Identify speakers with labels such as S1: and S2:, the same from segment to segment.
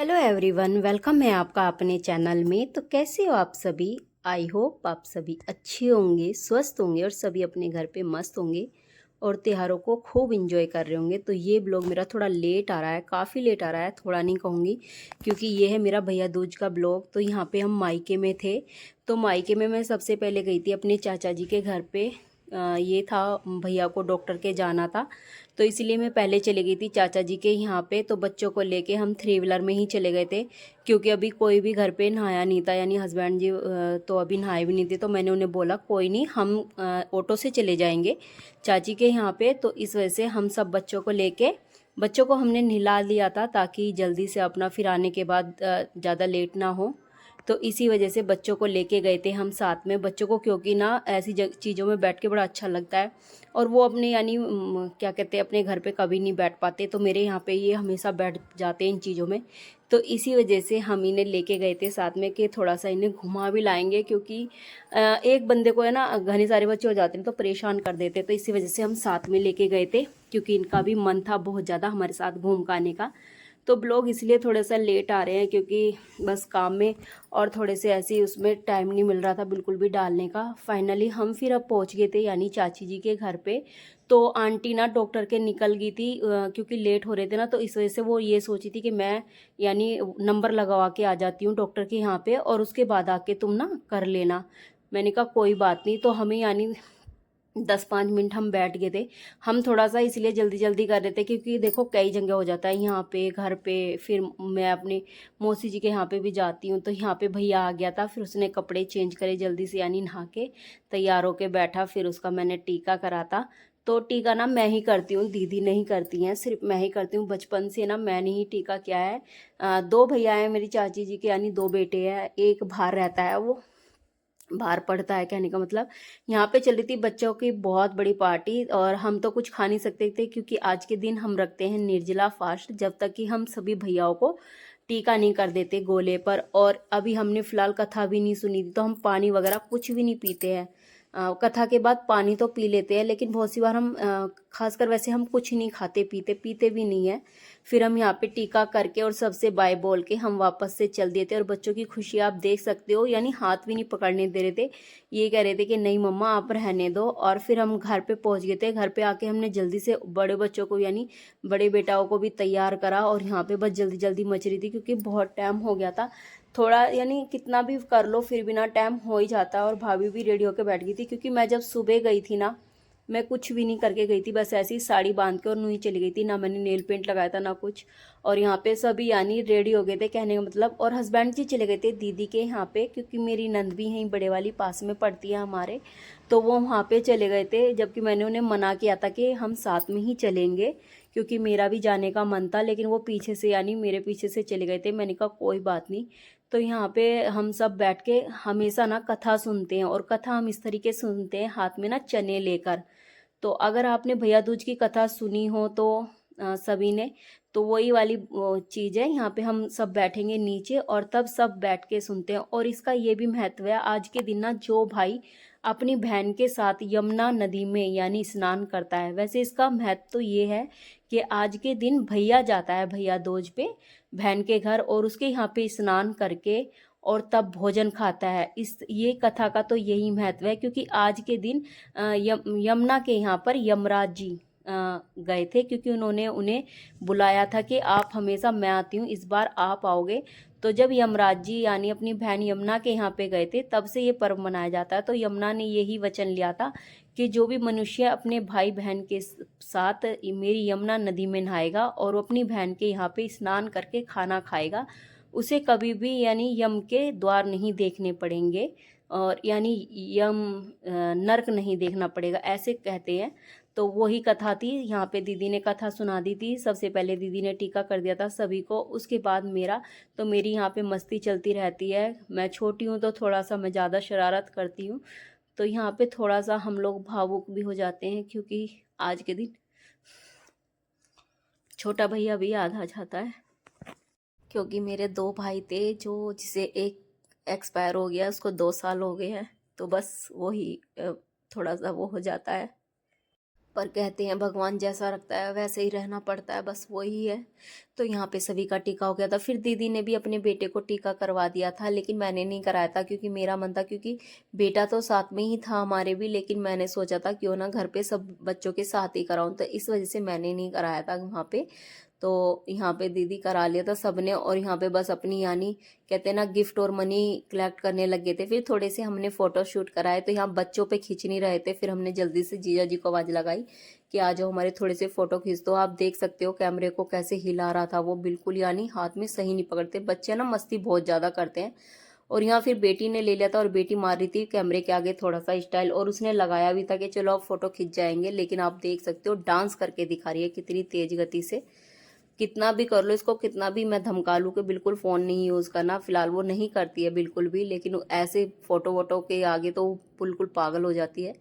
S1: Hello everyone, welcome है आपका अपने चैनल में। तो कैसे हो आप सभी? आई होप आप सभी अच्छे होंगे, स्वस्थ होंगे और सभी अपने घर पे मस्त होंगे और त्योहारों को खूब इंजॉय कर रहे होंगे। तो ये ब्लॉग मेरा थोड़ा लेट आ रहा है, काफ़ी लेट आ रहा है, थोड़ा नहीं कहूँगी, क्योंकि ये है मेरा भैया दूज का ब्लॉग। तो यहाँ पे हम मायके में थे। तो मायके में मैं सबसे पहले गई थी अपने चाचा जी के घर पे। ये था, भैया को डॉक्टर के जाना था, तो इसलिए मैं पहले चली गई थी चाचा जी के यहाँ पे। तो बच्चों को लेके हम थ्री व्हीलर में ही चले गए थे, क्योंकि अभी कोई भी घर पे नहाया नहीं था, यानी हस्बैंड जी तो अभी नहाए भी नहीं थे। तो मैंने उन्हें बोला कोई नहीं, हम ऑटो से चले जाएंगे चाची के यहाँ पे। तो इस वजह से हम सब बच्चों को हमने नहला लिया था, ताकि जल्दी से अपना फिर आने के बाद ज़्यादा लेट ना हो। तो इसी वजह से बच्चों को लेके गए थे हम साथ में। बच्चों को क्योंकि ना ऐसी चीज़ों में बैठ के बड़ा अच्छा लगता है, और वो अपने यानी क्या कहते हैं, अपने घर पे कभी नहीं बैठ पाते, तो मेरे यहाँ पे ये हमेशा बैठ जाते हैं इन चीज़ों में। तो इसी वजह से हम इन्हें लेके गए थे साथ में कि थोड़ा सा इन्हें घुमा भी लाएंगे, क्योंकि एक बंदे को है ना, घने सारे बच्चे हो जाते हैं तो परेशान कर देते। तो इसी वजह से हम साथ में लेके गए थे, क्योंकि इनका भी मन था बहुत ज़्यादा हमारे साथ घूम के आने का। तो ब्लॉग इसलिए थोड़ा सा लेट आ रहे हैं, क्योंकि बस काम में और थोड़े से ऐसे ही उसमें टाइम नहीं मिल रहा था बिल्कुल भी डालने का। फाइनली हम फिर अब पहुंच गए थे, यानी चाची जी के घर पे। तो आंटी ना डॉक्टर के निकल गई थी, क्योंकि लेट हो रहे थे ना, तो इस वजह से वो ये सोची थी कि मैं यानी नंबर लगवा के आ जाती हूँ डॉक्टर के यहाँ पे, और उसके बाद आके तुम ना कर लेना। मैंने कहा कोई बात नहीं। तो हमें यानी 10-5 मिनट हम बैठ गए थे। हम थोड़ा सा इसलिए जल्दी जल्दी कर रहे थे, क्योंकि देखो कई जगह हो जाता है, यहाँ पे घर पे, फिर मैं अपनी मौसी जी के यहाँ पे भी जाती हूँ। तो यहाँ पे भैया आ गया था, फिर उसने कपड़े चेंज करे जल्दी से, यानी नहा के तैयार होके बैठा। फिर उसका मैंने टीका करा था। तो टीका ना मैं ही करती हूँ, दीदी नहीं करती हैं, सिर्फ मैं ही करती हूँ। बचपन से ना मैंने ही टीका किया है। दो भैया हैं मेरी चाची जी के, यानी दो बेटे हैं, एक बाहर रहता है, वो बाहर पड़ता है, कहने का मतलब। यहाँ पे चल रही थी बच्चों की बहुत बड़ी पार्टी, और हम तो कुछ खा नहीं सकते थे, क्योंकि आज के दिन हम रखते हैं निर्जला फास्ट, जब तक कि हम सभी भैयाओं को टीका नहीं कर देते गोले पर। और अभी हमने फिलहाल कथा भी नहीं सुनी थी, तो हम पानी वगैरह कुछ भी नहीं पीते हैं। कथा के बाद पानी तो पी लेते हैं, लेकिन बहुत सी बार हम खासकर वैसे हम कुछ नहीं खाते पीते, पीते भी नहीं है। फिर हम यहाँ पे टीका करके और सबसे बाय बोल के हम वापस से चल दिए थे। और बच्चों की खुशी आप देख सकते हो, यानी हाथ भी नहीं पकड़ने दे रहे थे, ये कह रहे थे कि नहीं मम्मा आप रहने दो। और फिर हम घर पे पहुंच गए थे। घर पे आके हमने जल्दी से बड़े बच्चों को, यानी बड़े बेटाओं को भी तैयार करा, और यहाँ पे बस जल्दी जल्दी मच रही थी, क्योंकि बहुत टाइम हो गया था। थोड़ा यानी कितना भी कर लो फिर भी ना टाइम हो ही जाता है। और भाभी भी रेडी होकर बैठ गई थी, क्योंकि मैं जब सुबह गई थी ना, मैं कुछ भी नहीं करके गई थी, बस ऐसी साड़ी बांध के और नुई चली गई थी, ना मैंने नेल पेंट लगाया था ना कुछ। और यहाँ पे सभी यानी रेडी हो गए थे, कहने का मतलब। और हस्बैंड जी चले गए थे दीदी के यहाँ पे, क्योंकि मेरी नंद भी यहीं बड़े वाली पास में पड़ती है हमारे। तो वो वहाँ पे चले गए थे, जबकि मैंने उन्हें मना किया था कि हम साथ में ही चलेंगे, क्योंकि मेरा भी जाने का मन था। लेकिन वो पीछे से, यानी मेरे पीछे से चले गए थे। मैंने कहा कोई बात नहीं। तो यहाँ पे हम सब बैठ के हमेशा ना कथा सुनते हैं, और कथा हम इस तरीके से सुनते हैं, हाथ में ना चने लेकर। तो अगर आपने भैया दूज की कथा सुनी हो तो सभी ने, तो वही वाली चीज़ है। यहाँ पे हम सब बैठेंगे नीचे, और तब सब बैठ के सुनते हैं। और इसका ये भी महत्व है, आज के दिन ना जो भाई अपनी बहन के साथ यमुना नदी में यानी स्नान करता है, वैसे इसका महत्व तो ये है कि आज के दिन भैया जाता है भैया दूज पे बहन के घर, और उसके यहाँ पे स्नान करके और तब भोजन खाता है। इस ये कथा का तो यही महत्व है, क्योंकि आज के दिन यमुना के यहाँ पर यमराज जी गए थे, क्योंकि उन्होंने उन्हें बुलाया था कि आप हमेशा, मैं आती हूँ इस बार आप आओगे। तो जब यमराज जी यानी अपनी बहन यमुना के यहाँ पे गए थे, तब से ये पर्व मनाया जाता है। तो यमुना ने यही वचन लिया था कि जो भी मनुष्य अपने भाई बहन के साथ मेरी यमुना नदी में नहाएगा, और वो अपनी बहन के यहाँ पे स्नान करके खाना खाएगा, उसे कभी भी यानी यम के द्वार नहीं देखने पड़ेंगे, और यानी यम नरक नहीं देखना पड़ेगा, ऐसे कहते हैं। तो वही कथा थी। यहाँ पे दीदी ने कथा सुना दी थी। सबसे पहले दीदी ने टीका कर दिया था सभी को, उसके बाद मेरा। तो मेरी यहाँ पे मस्ती चलती रहती है। मैं छोटी हूँ तो थोड़ा सा मैं ज़्यादा शरारत करती हूँ, तो यहाँ पे थोड़ा सा हम लोग भावुक भी हो जाते हैं, क्योंकि आज के दिन छोटा भैया भी याद आ जाता है। क्योंकि मेरे दो भाई थे, जो जिसे एक एक्सपायर हो गया, उसको 2 साल हो गए हैं, तो बस वही थोड़ा सा वो हो जाता है। पर कहते हैं भगवान जैसा रखता है वैसे ही रहना पड़ता है, बस वही है। तो यहाँ पे सभी का टीका हो गया था। फिर दीदी ने भी अपने बेटे को टीका करवा दिया था, लेकिन मैंने नहीं कराया था क्योंकि मेरा मन था, क्योंकि बेटा तो साथ में ही था हमारे भी, लेकिन मैंने सोचा था क्यों ना घर पे सब बच्चों के साथ ही कराऊं, तो इस वजह से मैंने नहीं कराया था वहाँ पे। तो यहाँ पे दीदी करा लिया था सबने, और यहाँ पे बस अपनी यानी कहते हैं ना गिफ्ट और मनी कलेक्ट करने लग गए थे। फिर थोड़े से हमने फोटो शूट कराए, तो यहाँ बच्चों पे खींच नहीं रहे थे, फिर हमने जल्दी से जीजा जी को आवाज़ लगाई कि आ जाओ हमारे थोड़े से फोटो खींच दो। आप देख सकते हो कैमरे को कैसे हिला रहा था वो, बिल्कुल यानी हाथ में सही नहीं पकड़ते बच्चे ना, मस्ती बहुत ज़्यादा करते हैं। और यहाँ फिर बेटी ने ले लिया था, और बेटी मार रही थी कैमरे के आगे थोड़ा सा स्टाइल, और उसने लगाया भी था कि चलो आप फोटो खिंच जाएंगे, लेकिन आप देख सकते हो डांस करके दिखा रही है कितनी तेज गति से। कितना भी कर लो इसको, कितना भी मैं धमका लूँ कि बिल्कुल फ़ोन नहीं यूज़ करना, फिलहाल वो नहीं करती है बिल्कुल भी, लेकिन ऐसे फ़ोटो वोटो के आगे तो वो बिल्कुल पागल हो जाती है।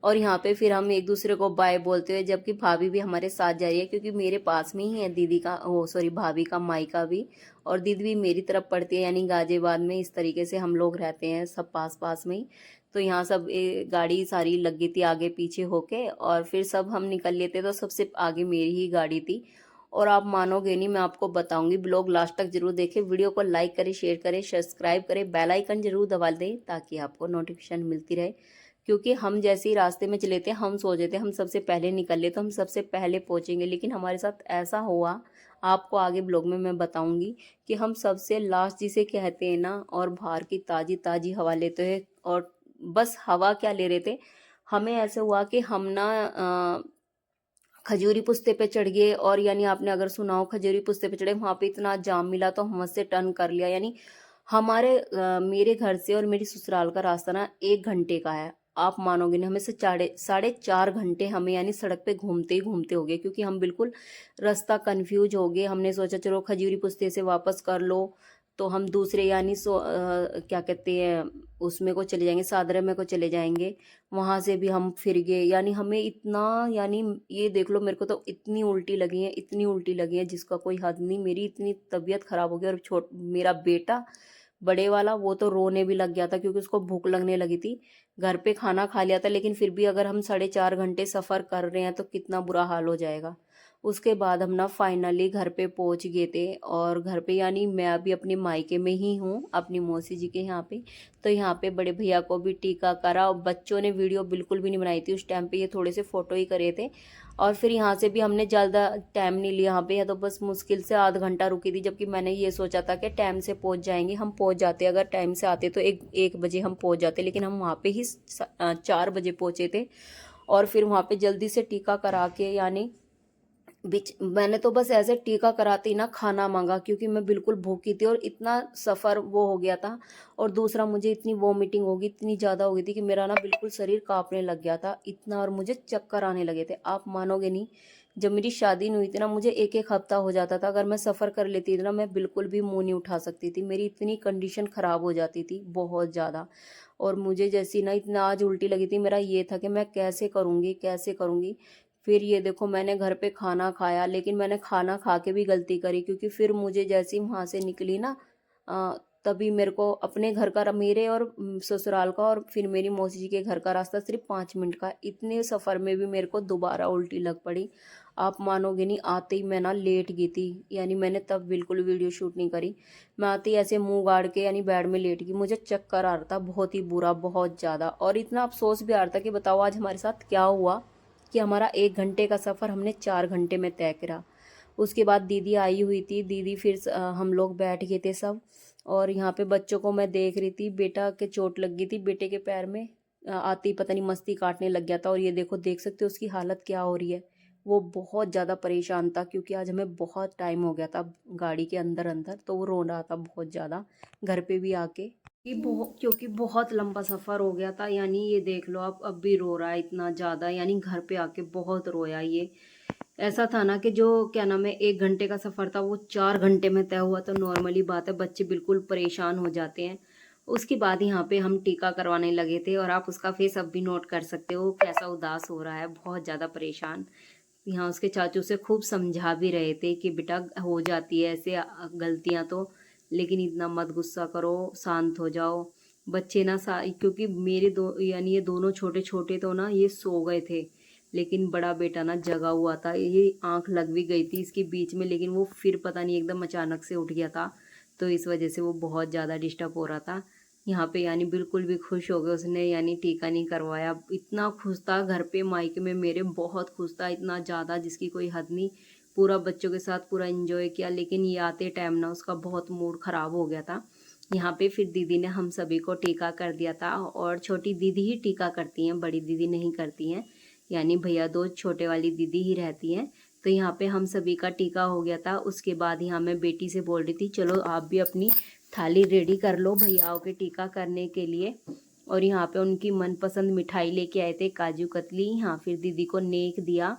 S1: और यहाँ पे फिर हम एक दूसरे को बाय बोलते हुए, जबकि भाभी भी हमारे साथ जा रही है, क्योंकि मेरे पास में ही है दीदी का, ओ सॉरी भाभी का मायका भी, और दीदी भी मेरी तरफ पड़ती है, यानी गाजियाबाद में। इस तरीके से हम लोग रहते हैं सब पास पास में ही। तो यहाँ सब गाड़ी सारी लगी थी आगे पीछे होके, और फिर सब हम निकल लेते, तो सबसे आगे मेरी ही गाड़ी थी। और आप मानोगे नहीं, मैं आपको बताऊंगी, ब्लॉग लास्ट तक जरूर देखें, वीडियो को लाइक करें, शेयर करें, सब्सक्राइब करें, बेल आइकन जरूर दबा दें ताकि आपको नोटिफिकेशन मिलती रहे। क्योंकि हम जैसे ही रास्ते में चले थे, हम सोचे थे हम सबसे पहले निकल ले तो हम सबसे पहले पहुंचेंगे, लेकिन हमारे साथ ऐसा हुआ, आपको आगे ब्लॉग में मैं बताऊंगी, कि हम सबसे लास्ट जिसे कहते हैं ना, और बाहर की ताजी ताजी हवा लेते हैं, और बस हवा क्या ले रहे थे, हमें ऐसे हुआ कि हम ना खजूरी पुस्ते पे चढ़ गए। और यानी आपने अगर सुना हो, खजूरी पुस्ते पे चढ़े, वहाँ पे इतना जाम मिला तो हम से टर्न कर लिया। यानी हमारे मेरे घर से और मेरी ससुराल का रास्ता ना 1 घंटे का है। आप मानोगे नहीं, हमें से साढ़े 4 घंटे हमें यानी सड़क पे घूमते ही घूमते हो गए, क्योंकि हम बिल्कुल रास्ता कंफ्यूज हो गए। हमने सोचा चलो खजूरी पुस्ते से वापस कर लो, तो हम दूसरे यानी क्या कहते हैं उसमें को चले जाएंगे, सादरे में को चले जाएंगे, वहां से भी हम फिर गए। यानी हमें इतना, यानी ये देख लो, मेरे को तो इतनी उल्टी लगी है, इतनी उल्टी लगी है जिसका कोई हद नहीं, मेरी इतनी तबीयत खराब हो गई। और मेरा बेटा बड़े वाला वो तो रोने भी लग गया था, क्योंकि उसको भूख लगने लगी थी। घर पे खाना खा लिया था, लेकिन फिर भी अगर हम साढ़े 4 घंटे सफ़र कर रहे हैं तो कितना बुरा हाल हो जाएगा। उसके बाद हम ना फाइनली घर पे पहुंच गए थे, और घर पे यानी मैं अभी अपने मायके में ही हूँ, अपनी मौसी जी के यहाँ पे। तो यहाँ पे बड़े भैया को भी टीका करा, और बच्चों ने वीडियो बिल्कुल भी नहीं बनाई थी उस टाइम पे, ये थोड़े से फ़ोटो ही करे थे। और फिर यहाँ से भी हमने ज़्यादा टाइम नहीं लिया यहाँ पे, या तो बस मुश्किल से आध घंटा रुकी थी, जबकि मैंने ये सोचा था कि टाइम से पहुँच जाएंगे, हम पहुँच जाते, अगर टाइम से आते तो 1 बजे हम पहुँच जाते, लेकिन हम वहाँ पे ही 4 बजे पहुँचे थे। और फिर वहाँ पे जल्दी से टीका करा के, यानी बीच मैंने तो बस ऐसे टीका कराते ही ना खाना मांगा, क्योंकि मैं बिल्कुल भूखी थी, और इतना सफ़र वो हो गया था। और दूसरा मुझे इतनी वॉमिटिंग होगी, इतनी ज़्यादा हो गई थी कि मेरा ना बिल्कुल शरीर कांपने लग गया था इतना, और मुझे चक्कर आने लगे थे। आप मानोगे नहीं, जब मेरी शादी नहीं हुई थी ना, मुझे एक एक हफ्ता हो जाता था, अगर मैं सफ़र कर लेती थी ना, मैं बिल्कुल भी मुंह नहीं उठा सकती थी, मेरी इतनी कंडीशन ख़राब हो जाती थी बहुत ज़्यादा। और मुझे जैसी ना इतना आज उल्टी लगी थी, मेरा ये था कि मैं कैसे करूँगी कैसे करूँगी। फिर ये देखो, मैंने घर पे खाना खाया, लेकिन मैंने खाना खा के भी गलती करी, क्योंकि फिर मुझे जैसे ही वहाँ से निकली ना, तभी मेरे को अपने घर का, मेरे और ससुराल का, और फिर मेरी मौसी जी के घर का रास्ता सिर्फ 5 मिनट का, इतने सफ़र में भी मेरे को दोबारा उल्टी लग पड़ी। आप मानोगे नहीं, आते ही मैं ना लेट गई थी, यानी मैंने तब बिल्कुल वीडियो शूट नहीं करी। मैं आते ही ऐसे मुंह गाड़ के यानी बेड में लेट गई, मुझे चक्कर आ रहा था बहुत ही बुरा, बहुत ज़्यादा। और इतना अफसोस भी आ रहा था कि बताओ आज हमारे साथ क्या हुआ, कि हमारा 1 घंटे का सफ़र हमने 4 घंटे में तय करा। उसके बाद दीदी आई हुई थी, दीदी फिर हम लोग बैठ गए थे सब। और यहाँ पे बच्चों को मैं देख रही थी, बेटा के चोट लग गई थी बेटे के पैर में, आते ही पता नहीं मस्ती काटने लग गया था। और ये देखो, देख सकते हो उसकी हालत क्या हो रही है, वो बहुत ज़्यादा परेशान था, क्योंकि आज हमें बहुत टाइम हो गया था गाड़ी के अंदर अंदर, तो वो रो रहा था बहुत ज़्यादा घर पे भी आके, क्योंकि बहुत लंबा सफ़र हो गया था। यानी ये देख लो आप, अब भी रो रहा है इतना ज़्यादा, यानी घर पे आके बहुत रोया ये। ऐसा था ना कि जो क्या नाम है, 1 घंटे का सफ़र था वो 4 घंटे में तय हुआ, तो नॉर्मली बात है, बच्चे बिल्कुल परेशान हो जाते हैं। उसके बाद यहाँ पे हम टीका करवाने लगे थे, और आप उसका फेस अब भी नोट कर सकते हो कैसा उदास हो रहा है, बहुत ज़्यादा परेशान। यहाँ उसके चाचू से खूब समझा भी रहे थे कि बेटा हो जाती है ऐसे गलतियाँ तो, लेकिन इतना मत गुस्सा करो, शांत हो जाओ। बच्चे ना क्योंकि मेरे दो यानी ये दोनों छोटे छोटे तो ना ये सो गए थे, लेकिन बड़ा बेटा ना जगा हुआ था, ये आंख लग भी गई थी इसके बीच में, लेकिन वो फिर पता नहीं एकदम अचानक से उठ गया था, तो इस वजह से वो बहुत ज़्यादा डिस्टर्ब हो रहा था। यहाँ पे यानी बिल्कुल भी खुश हो गया उसने, यानी टीका नहीं करवाया। इतना खुश था घर पे मायके में मेरे, बहुत खुश था, इतना ज़्यादा जिसकी कोई हद नहीं। पूरा बच्चों के साथ पूरा एंजॉय किया, लेकिन ये आते टाइम ना उसका बहुत मूड ख़राब हो गया था। यहाँ पे फिर दीदी ने हम सभी को टीका कर दिया था, और छोटी दीदी ही टीका करती हैं, बड़ी दीदी नहीं करती हैं, यानी भैया दो छोटे वाली दीदी ही रहती हैं। तो यहाँ पे हम सभी का टीका हो गया था। उसके बाद यहाँ मैं बेटी से बोल रही थी चलो आप भी अपनी थाली रेडी कर लो भैयाओं के टीका करने के लिए। और यहाँ पे उनकी मनपसंद मिठाई लेके आए थे, काजू कतली। यहाँ फिर दीदी को नेक दिया।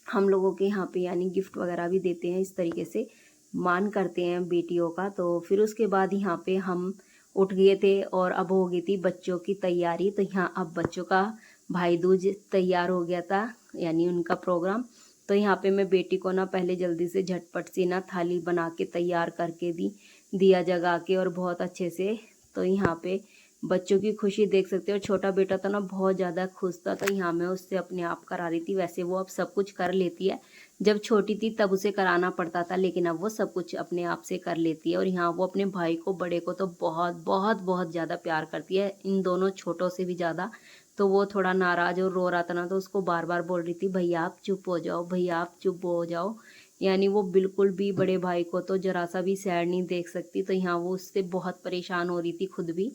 S1: हम लोगों के यहाँ पे यानी गिफ्ट वगैरह भी देते हैं, इस तरीके से मान करते हैं बेटियों का। तो फिर उसके बाद यहाँ पे हम उठ गए थे और अब हो गई थी बच्चों की तैयारी। तो यहाँ अब बच्चों का भाई दूज तैयार हो गया था, यानी उनका प्रोग्राम। तो यहाँ पे मैं बेटी को ना पहले जल्दी से झटपट से ना थाली बना के तैयार करके दी, दिया जगा के, और बहुत अच्छे से। तो यहाँ पे बच्चों की खुशी देख सकते हो। छोटा बेटा तो ना बहुत ज़्यादा खुश था, तो यहाँ मैं उससे अपने आप करा रही थी। वैसे वो अब सब कुछ कर लेती है, जब छोटी थी तब उसे कराना पड़ता था, लेकिन अब वो सब कुछ अपने आप से कर लेती है। और यहाँ वो अपने भाई को, बड़े को तो बहुत बहुत बहुत ज़्यादा प्यार करती है, इन दोनों छोटों से भी ज़्यादा। तो वो थोड़ा नाराज़ और रो रहा था ना, तो उसको बार बार बोल रही थी भैया आप चुप हो जाओ, भैया आप चुप हो जाओ। यानी वो बिल्कुल भी बड़े भाई को तो जरा सा भी सैड नहीं देख सकती। तो यहाँ वो उससे बहुत परेशान हो रही थी खुद भी।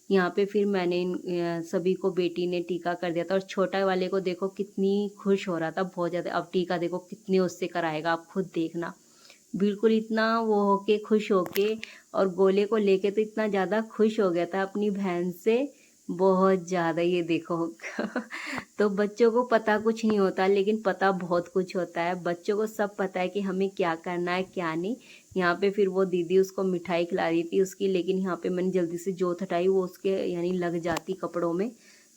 S1: यहाँ पे फिर मैंने सभी को, बेटी ने टीका कर दिया था। और छोटा वाले को देखो कितनी खुश हो रहा था, बहुत ज़्यादा। अब टीका देखो कितने उससे कराएगा, आप खुद देखना। बिल्कुल इतना वो होके, खुश होके, और गोले को लेके तो इतना ज़्यादा खुश हो गया था अपनी बहन से, बहुत ज़्यादा। ये देखो तो बच्चों को पता कुछ नहीं होता, लेकिन पता बहुत कुछ होता है। बच्चों को सब पता है कि हमें क्या करना है क्या नहीं। यहाँ पे फिर वो दीदी उसको मिठाई खिला रही थी उसकी, लेकिन यहाँ पे मैंने जल्दी से जोत हटाई, वो उसके यानी लग जाती कपड़ों में।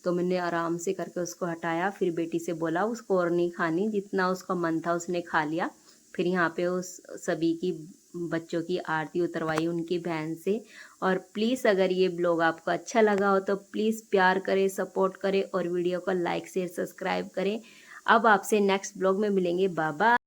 S1: तो मैंने आराम से करके उसको हटाया। फिर बेटी से बोला उसको और नहीं खानी, जितना उसका मन था उसने खा लिया। फिर यहाँ पे उस सभी की, बच्चों की आरती उतरवाई उनकी बहन से। और प्लीज़ अगर ये ब्लॉग आपको अच्छा लगा हो तो प्लीज़ प्यार करें, सपोर्ट करें, और वीडियो को लाइक शेयर सब्सक्राइब करें। अब आपसे नेक्स्ट ब्लॉग में मिलेंगे। Bye bye.